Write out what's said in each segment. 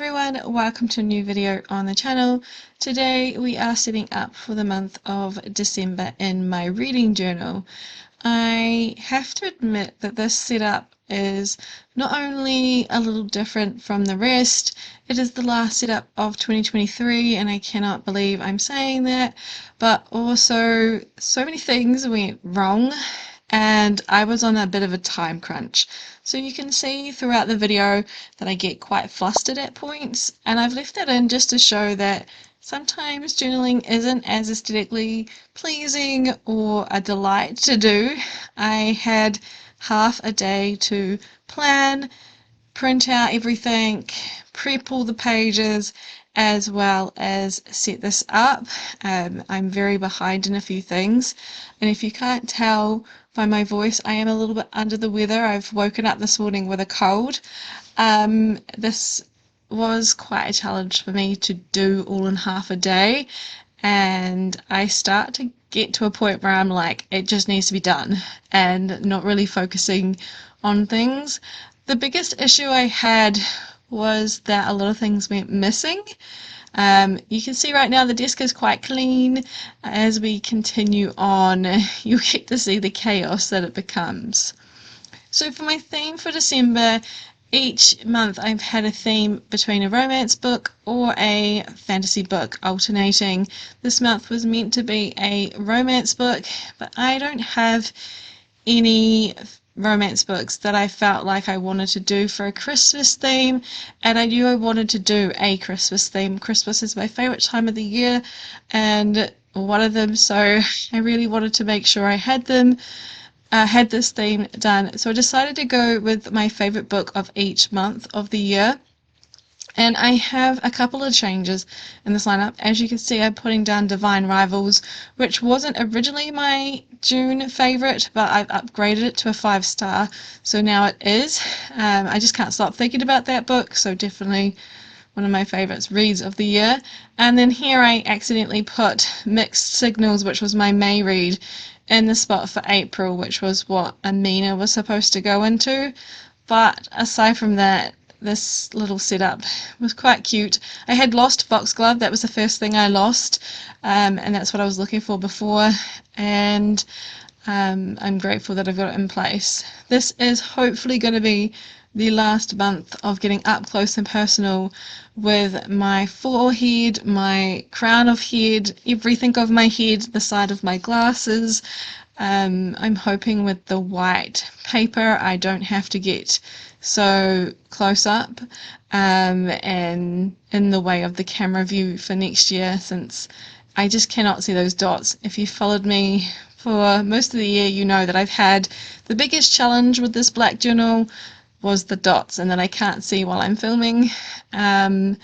everyone, welcome to a new video on the channel. Today we are setting up for the month of December in my reading journal. I have to admit that this setup is not only a little different from the rest, it is the last setup of 2023 and I cannot believe I'm saying that, but also so many things went wrong and I was on a bit of a time crunch. So you can see throughout the video that I get quite flustered at points, and I've left that in just to show that sometimes journaling isn't as aesthetically pleasing or a delight to do. I had half a day to plan, print out everything, prep all the pages, as well as set this up. I'm very behind in a few things, and if you can't tell by my voice, I am a little bit under the weather. I've woken up this morning with a cold. This was quite a challenge for me to do all in half a day, and I start to get to a point where I'm like, it just needs to be done, and not really focusing on things. The biggest issue I had was that a lot of things went missing. You can see right now the desk is quite clean. As we continue on, you'll get to see the chaos that it becomes. So for my theme for December, each month I've had a theme between a romance book or a fantasy book alternating. This month was meant to be a romance book, but I don't have any romance books that I felt like I wanted to do for a Christmas theme, and I knew I wanted to do a Christmas theme. Christmas is my favorite time of the year and one of them, so I really wanted to make sure I had this theme done. So I decided to go with my favorite book of each month of the year. And I have a couple of changes in this lineup. As you can see, I'm putting down Divine Rivals, which wasn't originally my June favourite, but I've upgraded it to a 5-star, so now it is. I just can't stop thinking about that book, so definitely one of my favourites reads of the year. And then here I accidentally put Mixed Signals, which was my May read, in the spot for April, which was what Amina was supposed to go into. But aside from that, this little setup was quite cute. I had lost Foxglove. That was the first thing I lost, and that's what I was looking for before, and I'm grateful that I've got it in place. This is hopefully going to be the last month of getting up close and personal with my forehead, my crown of head, everything of my head, the side of my glasses. I'm hoping with the white paper I don't have to get so close up and in the way of the camera view for next year, since I just cannot see those dots. If you followed me for most of the year, you know that I've had the biggest challenge with this black journal was the dots, and that I can't see while I'm filming. I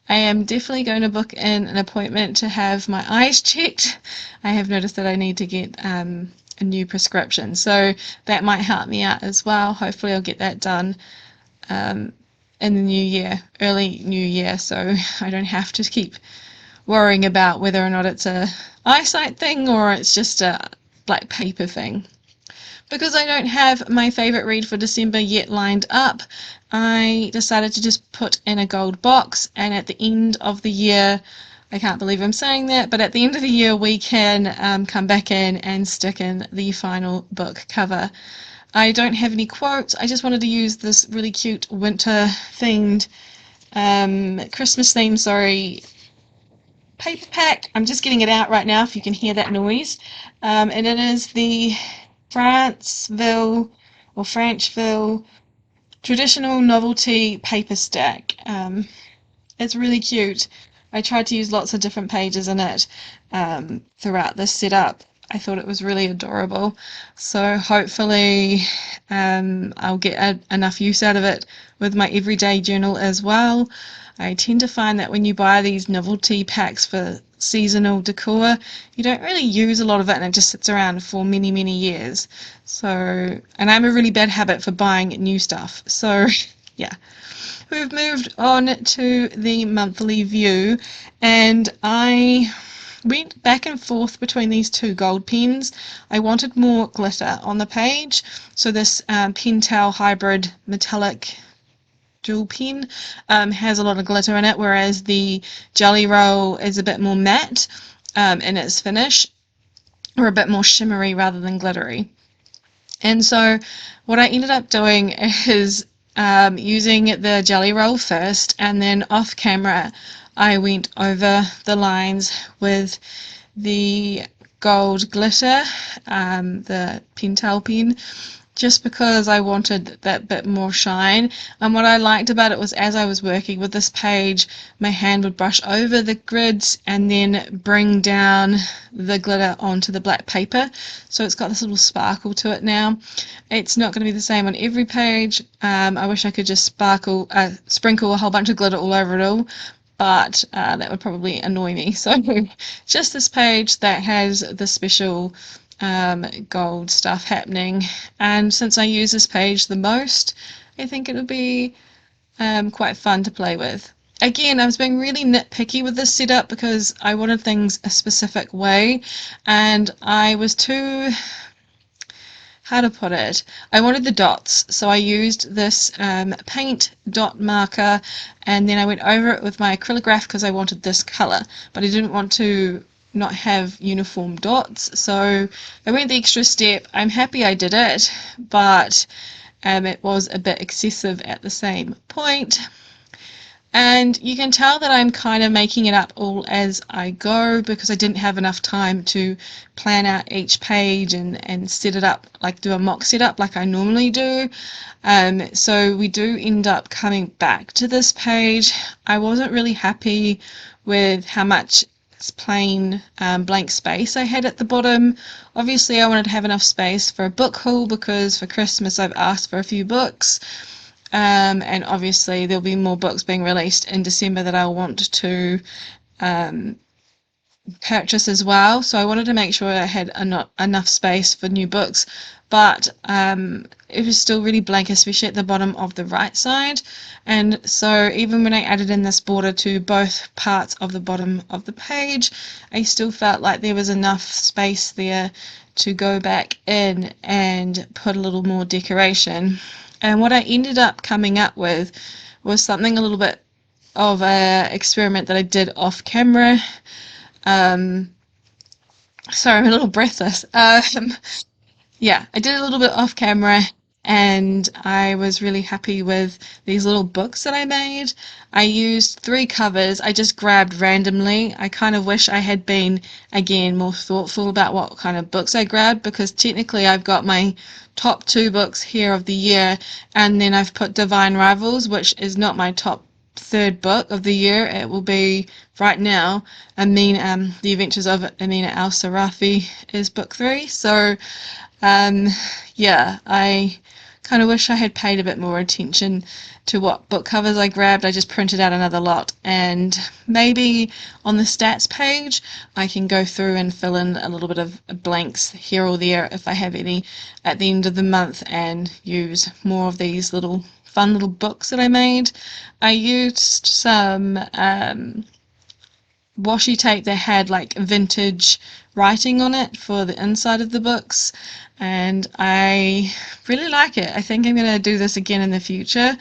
am definitely going to book in an appointment to have my eyes checked. I have noticed that I need to get a new prescription, so that might help me out as well. Hopefully I'll get that done in the new year, early new year, so I don't have to keep worrying about whether or not it's a eyesight thing or it's just a black paper thing. Because I don't have my favourite read for December yet lined up, I decided to just put in a gold box, and at the end of the year, I can't believe I'm saying that, but at the end of the year we can come back in and stick in the final book cover. I don't have any quotes. I just wanted to use this really cute winter themed, Christmas themed, sorry, paper pack. I'm just getting it out right now if you can hear that noise. And it is the Francheville Traditional Novelty paper stack. It's really cute. I tried to use lots of different pages in it throughout this setup. I thought it was really adorable, so hopefully I'll get enough use out of it with my everyday journal as well. I tend to find that when you buy these novelty packs for seasonal decor, you don't really use a lot of it and it just sits around for many years. So, and I have a really bad habit for buying new stuff, so yeah. We've moved on to the monthly view, and I went back and forth between these two gold pens. I wanted more glitter on the page, so this Pentel hybrid metallic dual pen has a lot of glitter in it, whereas the Gellyroll is a bit more matte in its finish, or a bit more shimmery rather than glittery. And so what I ended up doing is using the Gellyroll first, and then off camera I went over the lines with the gold glitter, the Pentel pen, just because I wanted that bit more shine. And what I liked about it was, as I was working with this page, my hand would brush over the grids and then bring down the glitter onto the black paper, so it's got this little sparkle to it now. It's not going to be the same on every page. I wish I could just sprinkle a whole bunch of glitter all over it all, but that would probably annoy me. So just this page that has the special gold stuff happening, and since I use this page the most, I think it would be quite fun to play with. Again, I was being really nitpicky with this setup because I wanted things a specific way, and I was too, how to put it, I wanted the dots, so I used this paint dot marker, and then I went over it with my Acrylograph because I wanted this colour, but I didn't want to not have uniform dots, so I went the extra step. I'm happy I did it, but it was a bit excessive at the same point. And you can tell that I'm kind of making it up all as I go, because I didn't have enough time to plan out each page and set it up, like do a mock setup like I normally do. So we do end up coming back to this page. I wasn't really happy with how much plain blank space I had at the bottom. Obviously I wanted to have enough space for a book haul, because for Christmas I've asked for a few books. And obviously there'll be more books being released in December that I'll want to purchase as well, so I wanted to make sure I had enough space for new books, but it was still really blank, especially at the bottom of the right side. And so even when I added in this border to both parts of the bottom of the page, I still felt like there was enough space there to go back in and put a little more decoration. And what I ended up coming up with was something a little bit of an experiment that I did off camera. Sorry, I'm a little breathless. Yeah, I did a little bit off camera, and I was really happy with these little books that I made. I used 3 covers I just grabbed randomly. I kind of wish I had been, again, more thoughtful about what kind of books I grabbed, because technically I've got my top 2 books here of the year, and then I've put Divine Rivals, which is not my top 3rd book of the year. It will be right now The Adventures of Amina Al-Sarafi is book 3. So yeah, I kind of wish I had paid a bit more attention to what book covers I grabbed. I just printed out another lot, and maybe on the stats page I can go through and fill in a little bit of blanks here or there if I have any at the end of the month, and use more of these little fun little books that I made. I used some washi tape that had like vintage writing on it for the inside of the books, and I really like it. I think I'm going to do this again in the future.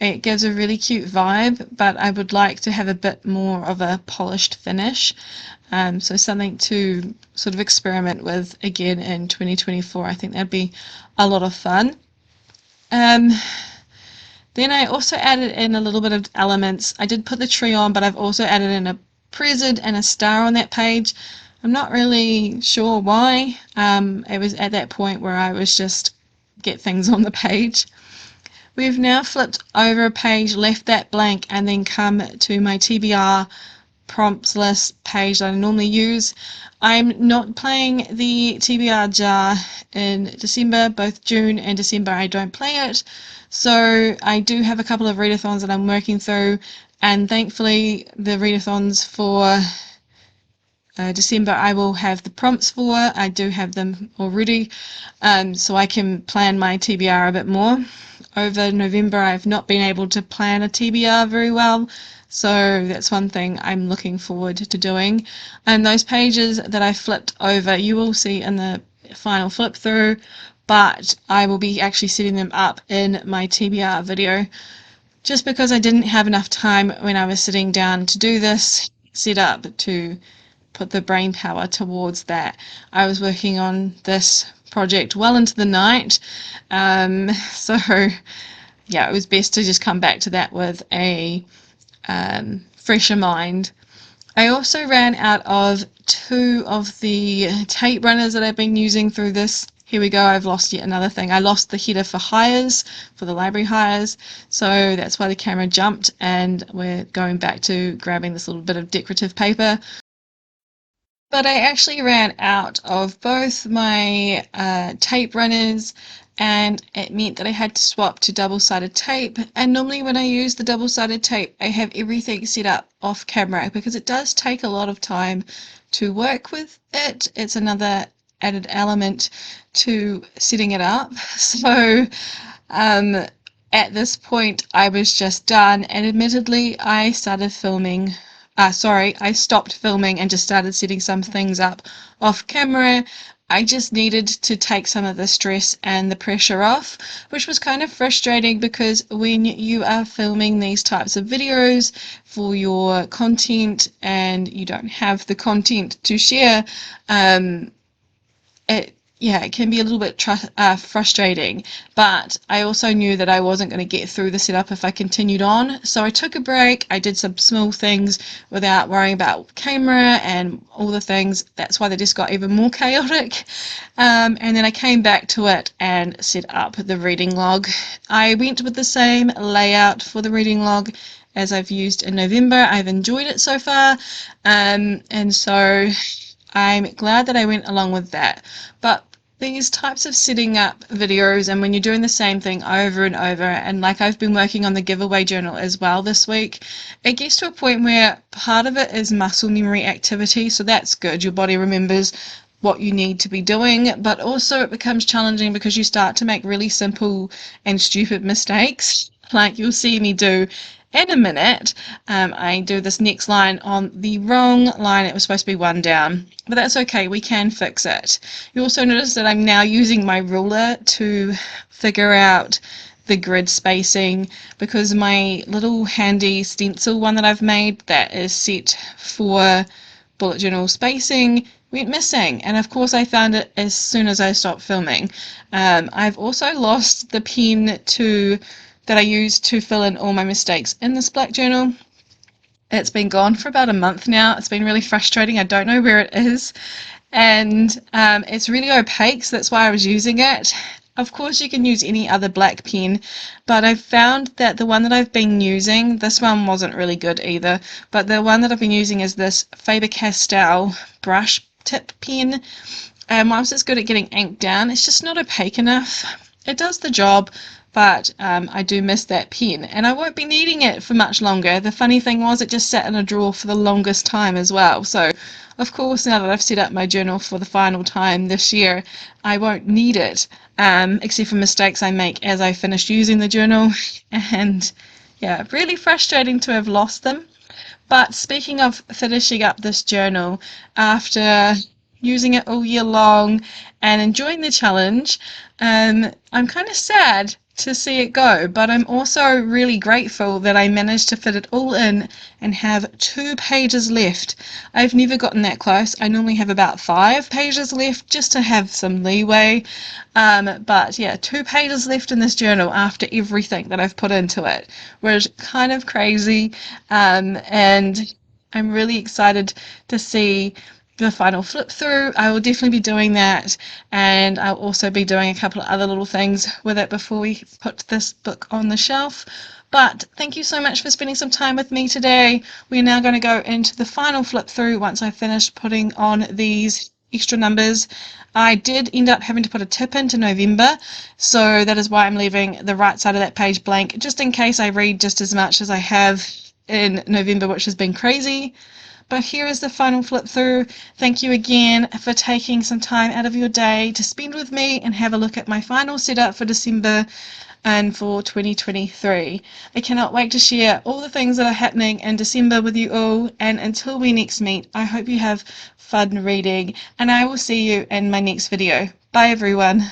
It gives a really cute vibe, but I would like to have a bit more of a polished finish, so something to sort of experiment with again in 2024. I think that'd be a lot of fun. Then I also added in a little bit of elements. I did put the tree on, but I've also added in a present and a star on that page. I'm not really sure why. It was at that point where I was just get things on the page. We've now flipped over a page, left that blank, and then come to my TBR prompts list page that I normally use. I'm not playing the TBR jar in December. Both June and December I don't play it, so I do have a couple of readathons that I'm working through, and thankfully the readathons for December I will have the prompts for. I do have them already, so I can plan my TBR a bit more. Over November I've not been able to plan a TBR very well, so that's one thing I'm looking forward to doing. And those pages that I flipped over you will see in the final flip through, but I will be actually setting them up in my TBR video just because I didn't have enough time when I was sitting down to do this setup to put the brain power towards that. I was working on this project well into the night, so yeah, it was best to just come back to that with a fresher mind. I also ran out of 2 of the tape runners that I've been using through this. Here we go, I've lost yet another thing. I lost the header for hires, for the library hires, so that's why the camera jumped, and we're going back to grabbing this little bit of decorative paper. But I actually ran out of both my tape runners, and it meant that I had to swap to double-sided tape. And normally when I use the double-sided tape, I have everything set up off camera because it does take a lot of time to work with it. It's another added element to setting it up. So at this point I was just done, and admittedly I started filming I stopped filming and just started setting some things up off camera. I just needed to take some of the stress and the pressure off, which was kind of frustrating because when you are filming these types of videos for your content and you don't have the content to share, it can be a little bit frustrating, but I also knew that I wasn't going to get through the setup if I continued on, so I took a break. I did some small things without worrying about camera and all the things. That's why they just got even more chaotic, and then I came back to it and set up the reading log. I went with the same layout for the reading log as I've used in November. I've enjoyed it so far, and so I'm glad that I went along with that. But these types of setting up videos, and when you're doing the same thing over and over, and like I've been working on the giveaway journal as well this week, it gets to a point where part of it is muscle memory activity, so that's good. Your body remembers what you need to be doing, but also it becomes challenging because you start to make really simple and stupid mistakes, like you'll see me do in a minute. I do this next line on the wrong line. It was supposed to be one down, but that's okay, we can fix it. You also notice that I'm now using my ruler to figure out the grid spacing, because my little handy stencil one that I've made that is set for bullet journal spacing went missing, and of course I found it as soon as I stopped filming. I've also lost the pen that I used to fill in all my mistakes in this black journal. It's been gone for about a month now. It's been really frustrating. I don't know where it is, and it's really opaque, so that's why I was using it. Of course you can use any other black pen, but I've found that the one that I've been using, this one wasn't really good either, but the one that I've been using is this Faber Castell brush tip pen, and whilst it's good at getting ink down, it's just not opaque enough. It does the job, but I do miss that pen, and I won't be needing it for much longer. The funny thing was, it just sat in a drawer for the longest time as well, so of course now that I've set up my journal for the final time this year, I won't need it, except for mistakes I make as I finish using the journal, and yeah, really frustrating to have lost them. But speaking of finishing up this journal, after using it all year long and enjoying the challenge, I'm kind of sad to see it go, but I'm also really grateful that I managed to fit it all in and have 2 pages left. I've never gotten that close. I normally have about 5 pages left just to have some leeway, but yeah, 2 pages left in this journal after everything that I've put into it, which is kind of crazy, and I'm really excited to see the final flip through. I will definitely be doing that, and I'll also be doing a couple of other little things with it before we put this book on the shelf. But thank you so much for spending some time with me today. We're now going to go into the final flip through once I finish putting on these extra numbers. I did end up having to put a tip into November, so that is why I'm leaving the right side of that page blank, just in case I read just as much as I have in November, which has been crazy. But here is the final flip through. Thank you again for taking some time out of your day to spend with me and have a look at my final setup for December and for 2023. I cannot wait to share all the things that are happening in December with you all, and until we next meet, I hope you have fun reading, and I will see you in my next video. Bye everyone.